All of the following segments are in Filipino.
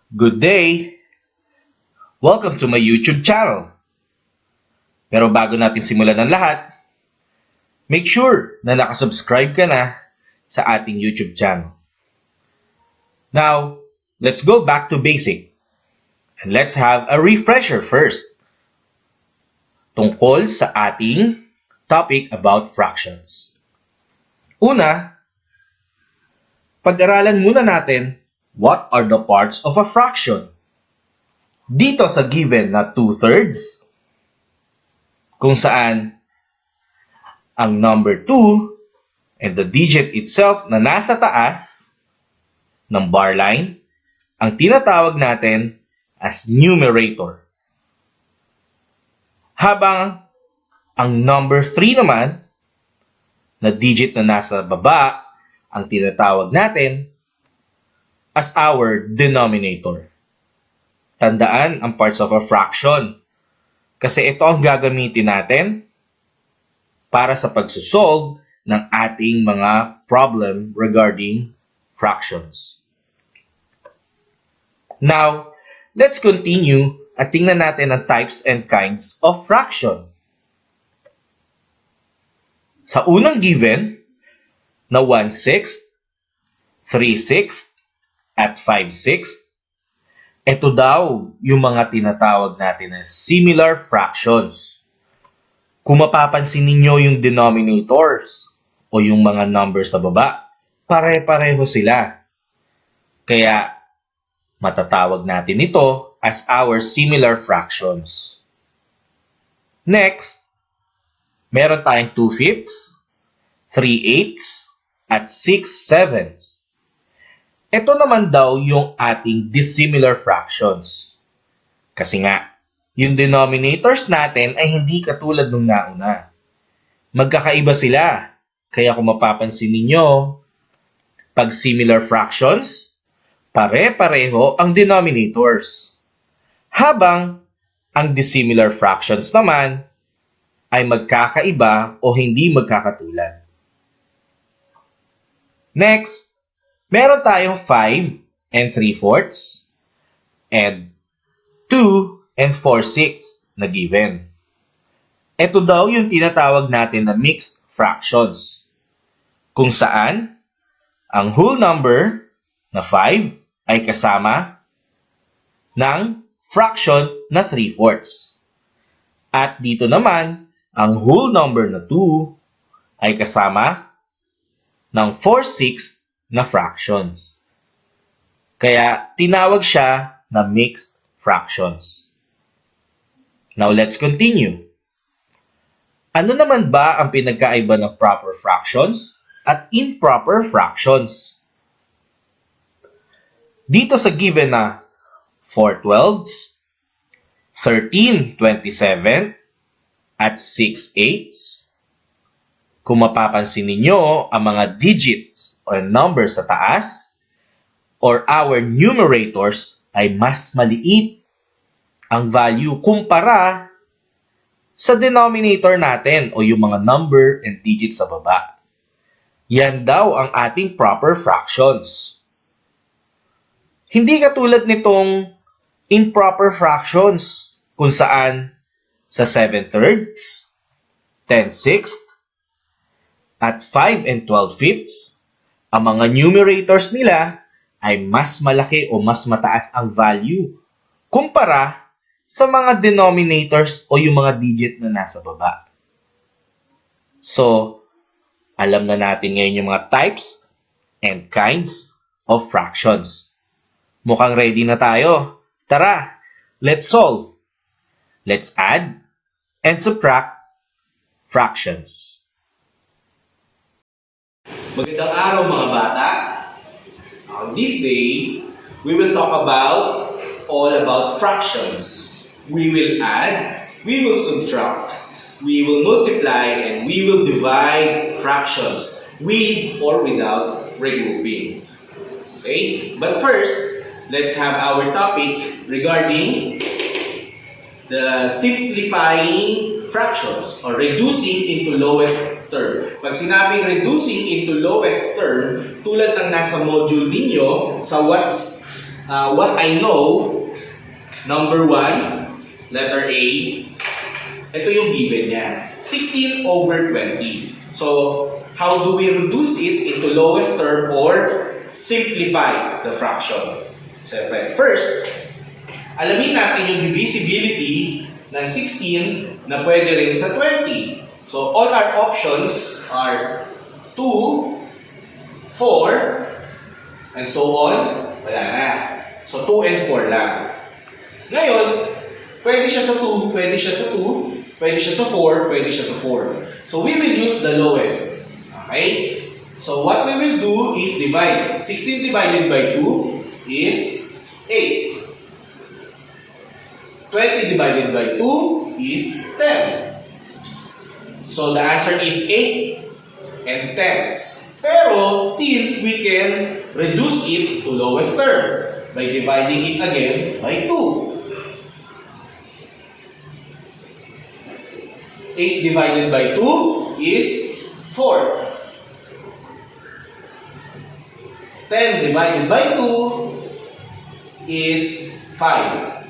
Good day! Welcome to my YouTube channel. Pero bago natin simulan ang lahat, make sure na nakasubscribe ka na sa ating YouTube channel. Now, let's go back to basic. And let's have a refresher first. Tungkol sa ating topic about fractions. Una, pag-aralan muna natin what are the parts of a fraction. Dito sa given na 2/3, kung saan ang number 2 and the digit itself na nasa taas ng bar line, ang tinatawag natin as numerator. Habang ang number 3 naman, na digit na nasa baba, ang tinatawag natin as our denominator. Tandaan ang parts of a fraction. Kasi ito ang gagamitin natin para sa pagsosolve ng ating mga problem regarding fractions. Now, let's continue at tingnan natin ang types and kinds of fraction. Sa unang given na 1/6, 3/6, at 5/6, ito daw yung mga tinatawag natin na similar fractions. Kung mapapansin ninyo yung denominators o yung mga numbers sa baba, pare-pareho sila. Kaya matatawag natin ito as our similar fractions. Next, meron tayong 2/5, 3/8, at 6/7. Ito naman daw yung ating dissimilar fractions. Kasi nga, yung denominators natin ay hindi katulad nung nauna. Magkakaiba sila. Kaya kung mapapansin ninyo, pag similar fractions, pare-pareho ang denominators. Habang ang dissimilar fractions naman ay magkakaiba o hindi magkakatulad. Next, meron tayong 5 and 3/4 and 2 and 4/6 na given. Ito daw yung tinatawag natin na mixed fractions, kung saan ang whole number na 5 ay kasama ng fraction na 3/4. At dito naman, ang whole number na 2 ay kasama ng 4/6 na fractions. Kaya tinawag siya na mixed fractions. Now let's continue. Ano naman ba ang pinagkaiba ng proper fractions at improper fractions? Dito sa given na 4/12, 13/27, at 6/8, kung mapapansin ninyo ang mga digits or numbers sa taas or our numerators ay mas maliit ang value kumpara sa denominator natin o yung mga number and digits sa baba. Yan daw ang ating proper fractions. Hindi katulad nitong improper fractions kung saan sa 7/3, 10/6, at 5 and 12/5, ang mga numerators nila ay mas malaki o mas mataas ang value kumpara sa mga denominators o yung mga digit na nasa baba. So, alam na natin ngayon yung mga types and kinds of fractions. Mukhang ready na tayo. Tara, let's solve. Let's add and subtract fractions. Magandang araw mga bata. On this day, we will talk about all about fractions. We will add, we will subtract, we will multiply, and we will divide fractions with or without regrouping. Okay? But first, let's have our topic regarding the simplifying fractions or reducing into lowest term. Pag sinabing reducing into lowest term, tulad ng nasa module ninyo sa what's what I know, number 1, letter A, ito yung given niya. 16 over 20. So, how do we reduce it into lowest term or simplify the fraction? So, first, alamin natin yung divisibility ng 16 na pwede rin sa 20. So, all our options are 2, 4, and so on. Wala na. So, 2 and 4 lang. Ngayon, pwede siya sa 2, pwede siya sa 2, pwede siya sa 4, pwede siya sa 4. So, we will use the lowest. Okay? So, what we will do is divide. 16 divided by 2 is 8. 20 divided by 2 is 10. So, the answer is 8 and 10s. Pero, still, we can reduce it to lowest term by dividing it again by 2. 8 divided by 2 is 4. 10 divided by 2 is 5.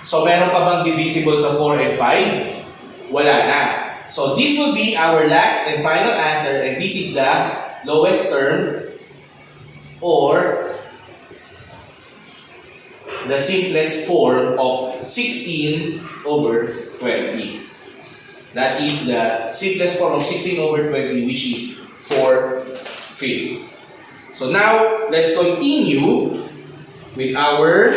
So, meron pa bang divisible sa 4 and 5? Wala na. So, this will be our last and final answer, and this is the lowest term or the simplest form of 16 over 20. That is the simplest form of 16 over 20, which is 4/5. So now, let's continue with our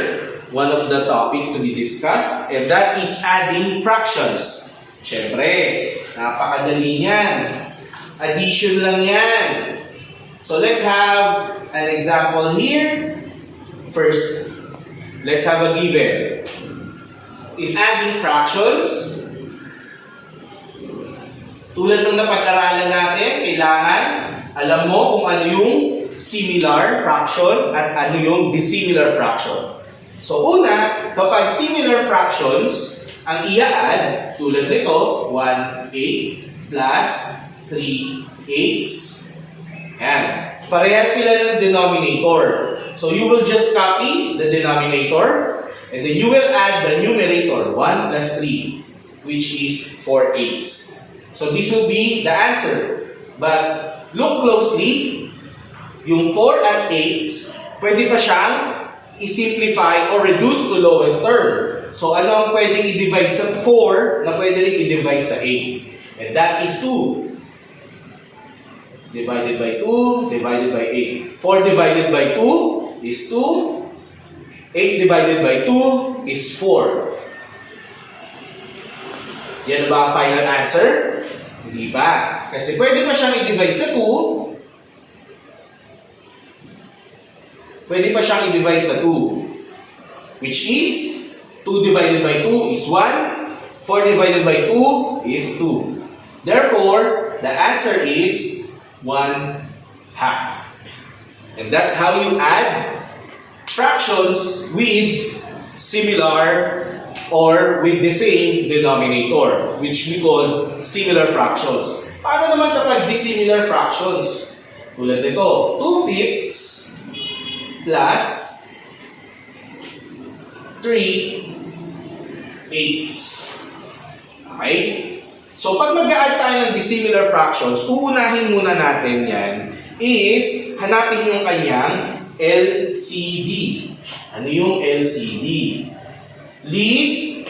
one of the topic to be discussed, and that is adding fractions. Siyempre, napakadali niyan. Addition lang yan. So let's have an example here. First, let's have a given. In adding fractions, tulad ng napag-aralan natin, kailangan alam mo kung ano yung similar fraction at ano yung dissimilar fraction. So una, kapag similar fractions, ang ia-add, tulad nito, 1/8 plus 3/8. Yan. Parehas sila ng denominator. So you will just copy the denominator and then you will add the numerator, 1 plus 3, which is 4/8. So this will be the answer. But look closely, yung 4 at 8, pwede pa siyang i-simplify or reduce to lowest term. So ano ang pwedeng i-divide sa 4 na pwede rin i-divide sa 8? And that is 2. Divided by 2, divided by 8. 4 divided by 2 is 2. 8 divided by 2 is 4. Yan ba ang final answer? Hindi ba? Kasi pwede pa siyang i-divide sa 2. Pwede pa siyang i-divide sa 2. Which is 2 divided by 2 is 1. 4 divided by 2 is 2. Therefore, the answer is 1/2. And that's how you add fractions with similar or with the same denominator, which we call similar fractions. Paano naman kapag dissimilar fractions? Tulad nito, 2/5 plus 3/8. Okay? So, pag mag-a-add tayo ng dissimilar fractions, uunahin muna natin yan is hanapin yung kanyang LCD. Ano yung LCD? Least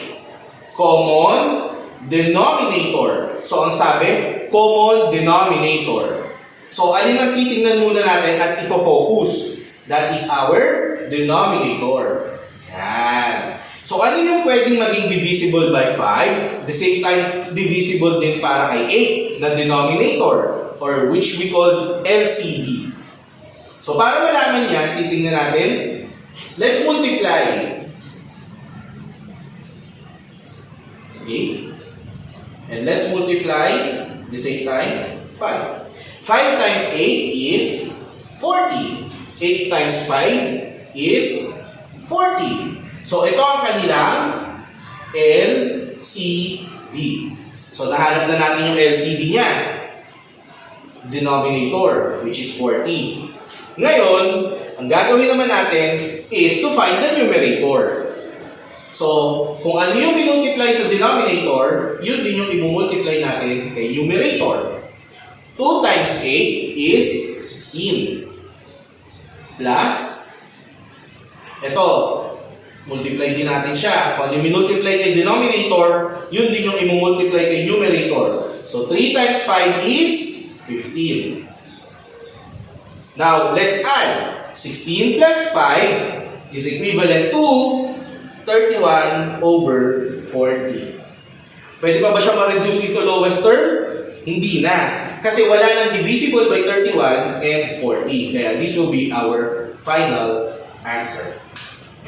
Common Denominator. So, ang sabi, Common Denominator. So, alin ang titingnan muna natin at ifo-focus? That is our denominator. Yan. So, ano yung pwedeng maging divisible by 5? The same time, divisible din para kay 8 na denominator, or which we call LCD. So, para malaman yan, titingnan natin. Let's multiply. Okay? And let's multiply, the same time, 5. 5 times 8 is 40. 8 times 5 is 40. So, ito ang kanilang LCD. So, nahanap na natin yung LCD niya. Denominator, which is 40. Ngayon, ang gagawin naman natin is to find the numerator. So, kung ano yung minultiply sa denominator, yun din yung i-multiply natin kay numerator. 2 times 8 is 16. Plus, ito, multiply din natin siya. Kung ano yung minultiply kay denominator, yun din yung i-multiply kay numerator. So, 3 times 5 is 15. Now, let's add. 16 plus 5 is equivalent to 31 over 40. Pwede pa ba siya ma-reduce into lowest term? Hindi na. Kasi wala nang divisible by 31 and 40. Kaya this will be our final answer.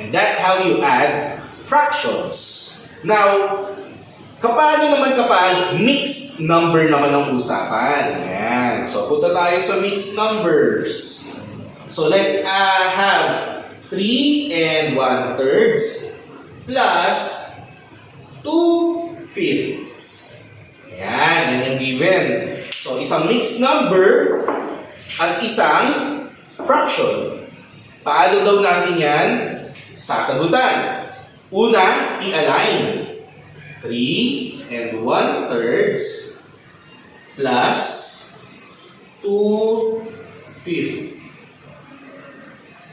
And that's how you add fractions. Now, kapano naman kapag mixed number naman ang usapan? Ayan. So, punta tayo sa mixed numbers. So, let's have 3 and 1/3 plus 2/5. Ayan, yan yung given. So, isang mixed number at isang fraction. Paano daw natin yan sasagutan? Una, i-align. 3 and 1/3 plus 2/5.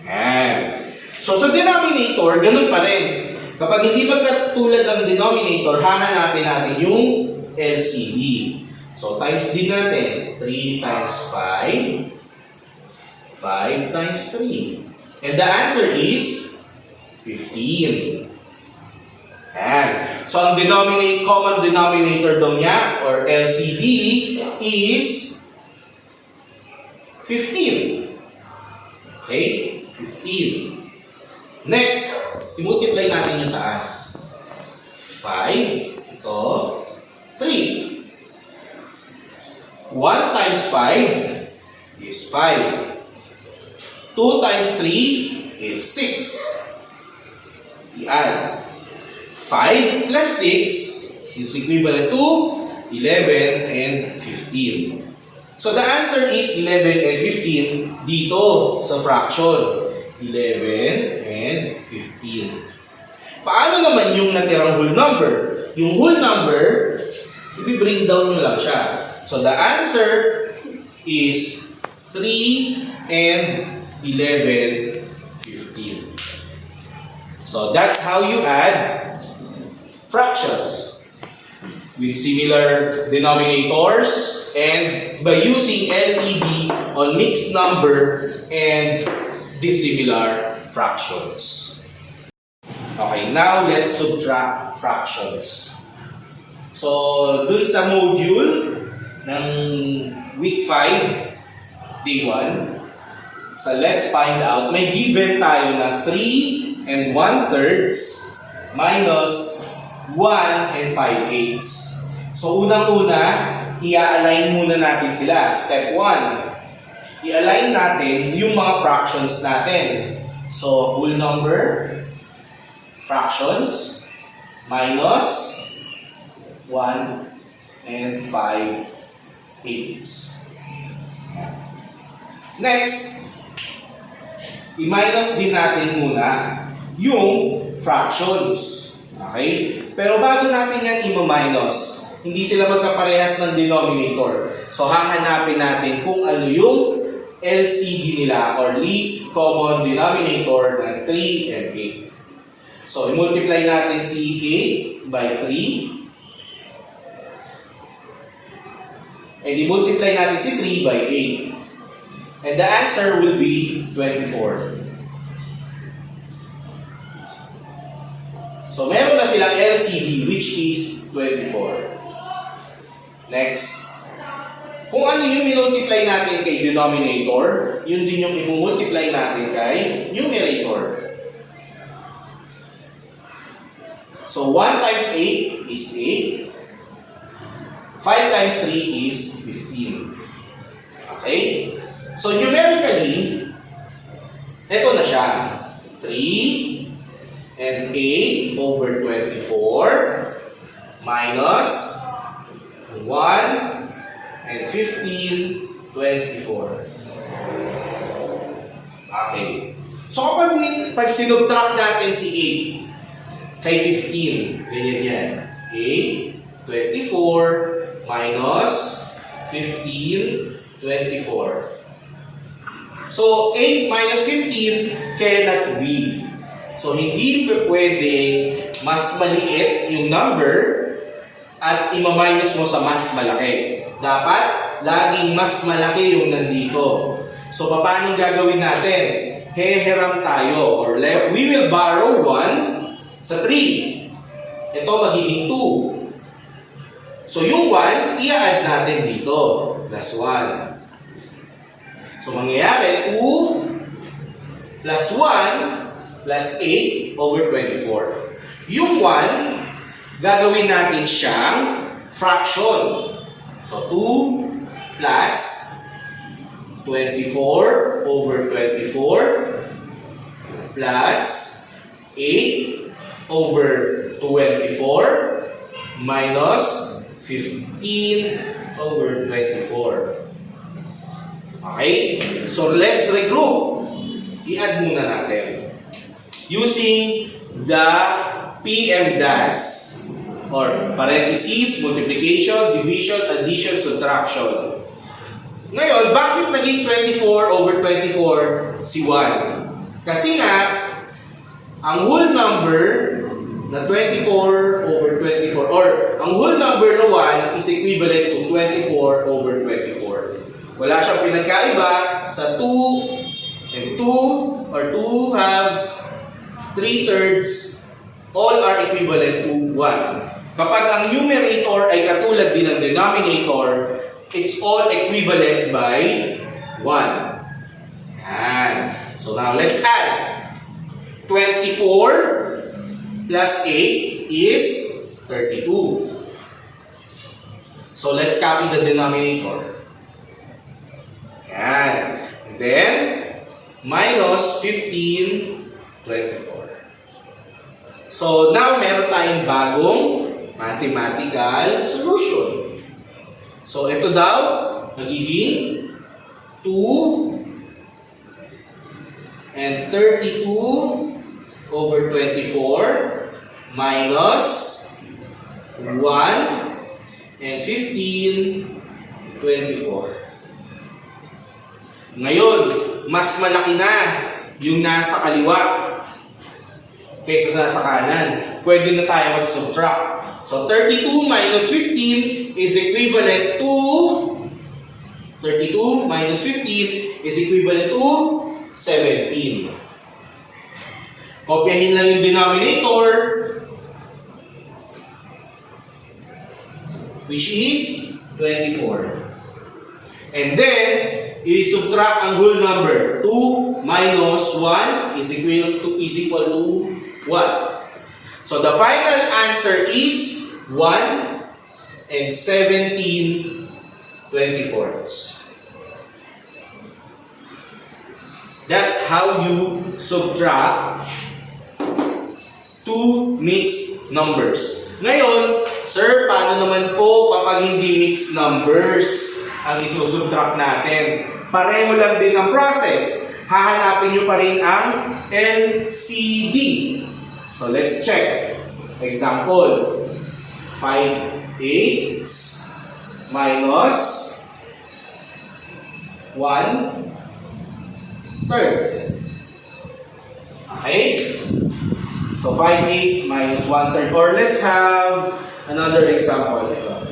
Ayan. So, sa denominator, ganun pa rin. Kapag hindi magkatulad ang denominator, hahanapin natin yung LCD. So, times din natin. 3 times 5. 5 times 3. And the answer is 15. Ayan. So, ang common denominator daw niya, or LCD, is 15. Okay? 15. Next, i-multiply natin yung taas. 5. Ito. 3. 1 times 5 is 5. 2 times 3 is 6. I-add. 5 plus 6 is equivalent to 11 and 15. So the answer is 11 and 15 dito sa fraction. 11 and 15. Paano naman yung natirang whole number? Yung whole number, i-bring down nyo lang siya. So the answer is 3 and 11, 15. So that's how you add fractions with similar denominators and by using LCD on mixed number and dissimilar fractions. Okay, now let's subtract fractions. So, dun sa module ng week 5, day 1, so let's find out, may given tayo na 3 and 1/3 minus 1 and 5/8. So, unang-una, i-align muna natin sila. Step 1, i-align natin yung mga fractions natin. So, whole number, fractions, minus 1 and 5/8. Next, i-minus din natin muna yung fractions. Okay? Pero bago natin yan i-minus, hindi sila magkaparehas ng denominator. So, hahanapin natin kung ano yung LCD nila or least common denominator ng 3 and 8. So, i-multiply natin si 8 by 3. And i-multiply natin si 3 by 8. And the answer will be 24. So, meron na silang LCD which is 24. Next. Kung ano yung minultiply natin kay denominator, yun din yung i-multiply natin kay numerator. So, 1 times 8 is 8. 5 times 3 is 15. Okay? So, numerically, ito na siya. 3 and 8 over 24 minus 1 and 15, 24. Okay. So pag sinubtract natin si 8 kay 15, ganyan yan. 8, 24 minus 15, 24. So 8 minus 15 cannot be. So hindi pwedeng mas maliit yung number at ima-minus mo sa mas malaki. Dapat laging mas malaki yung nandito. So paano gagawin natin? Heheram tayo or we will borrow 1 sa 3. Ito magiging 2. So yung 1, i-add natin dito. Plus 1. So mangyayari 2 plus 1 plus 8 over 24. Yung 1, gagawin natin siyang fraction. So 2 plus 24 over 24 plus 8 over 24 minus 15 over 24. Okay? So let's regroup. I-add muna natin. Using the PM dash or parentheses, multiplication, division, addition, subtraction. Ngayon, bakit naging 24 over 24 si 1? Kasi nga, ang whole number na 24 over 24 or ang whole number na 1 is equivalent to 24 over 24. Wala siyang pinagkaiba sa 2 and 2 or 2 halves, 3 thirds, all are equivalent to 1. Kapag ang numerator ay katulad din ng denominator, it's all equivalent by 1. Yan. So now let's add. 24 plus 8 is 32. So let's copy the denominator. Yan. And then, minus 15, 24. So now meron tayong bagong mathematical solution. So ito daw, magiging 2 and 32 over 24 minus 1 and 15, 24. Ngayon, mas malaki na yung nasa kaliwa kaysa sa nasa kanan. Pwede na tayo mag-subtract. So 32 minus 15 is equivalent to 32 minus 15 is equivalent to 17. Kopyahin lang yung denominator, which is 24. And then, i-subtract ang whole number. 2 minus 1 is equal to 1. So the final answer is 1 and 17/24. That's how you subtract two mixed numbers. Ngayon, sir, paano naman po kapag hindi mixed numbers ang isusubtract natin? Pareho lang din ang process. Hahanapin nyo pa rin ang LCD. So let's check. Example, 5/8 minus 1/3. Okay? So 5/8 minus 1/3. Or let's have another example. Ito.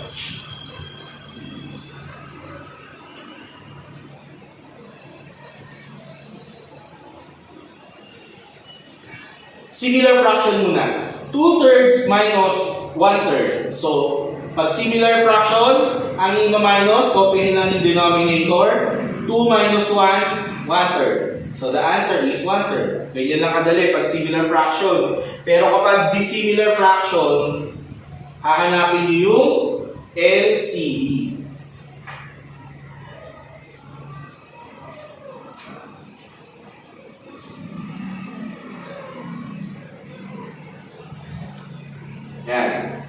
Similar fraction muna. 2/3 minus 1/3. So, pag similar fraction, ang i-minus, copyin lang yung denominator. 2 minus 1, 1/3. So, the answer is 1/3. Ganyan lang kadali pag similar fraction. Pero kapag dissimilar fraction, hahanapin nyo yung LCD. Yan.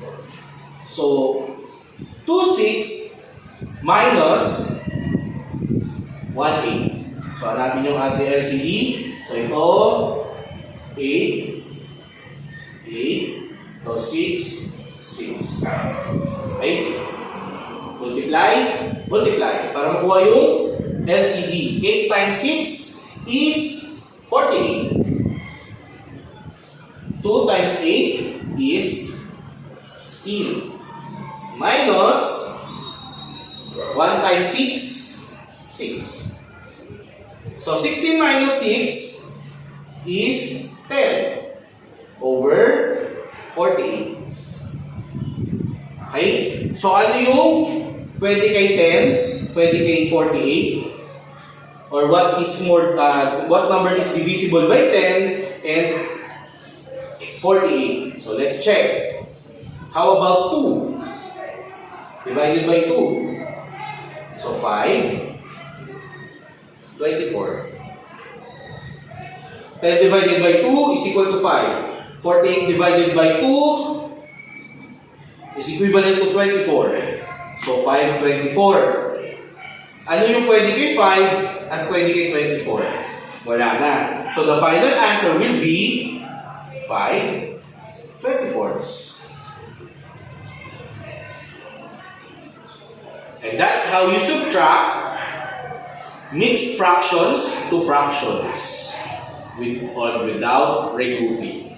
So, 2/6 minus 1/8. So, So, hanapin yung ating LCD. So, ito, 8. 8. Ito, 6. 6. Okay? Multiply. Para makuha yung LCD. 8 times 6 is 48. 2 times 8 is 16. Minus 1 times 6, 6. So 16 minus 6 is 10 over 48. Okay? So ano yung pwede kay 10, pwede kay 48? Or what number is divisible by 10 and 48? So let's check. How about 2? Divided by 2. So 5, 24. 10 divided by 2 is equal to 5. 48 divided by 2 is equivalent to 24. So 5, 24. Ano yung pwede kay 5 at pwede kay 24? Wala na. So the final answer will be 5 24s. And that's how you subtract mixed fractions to fractions with or without regrouping.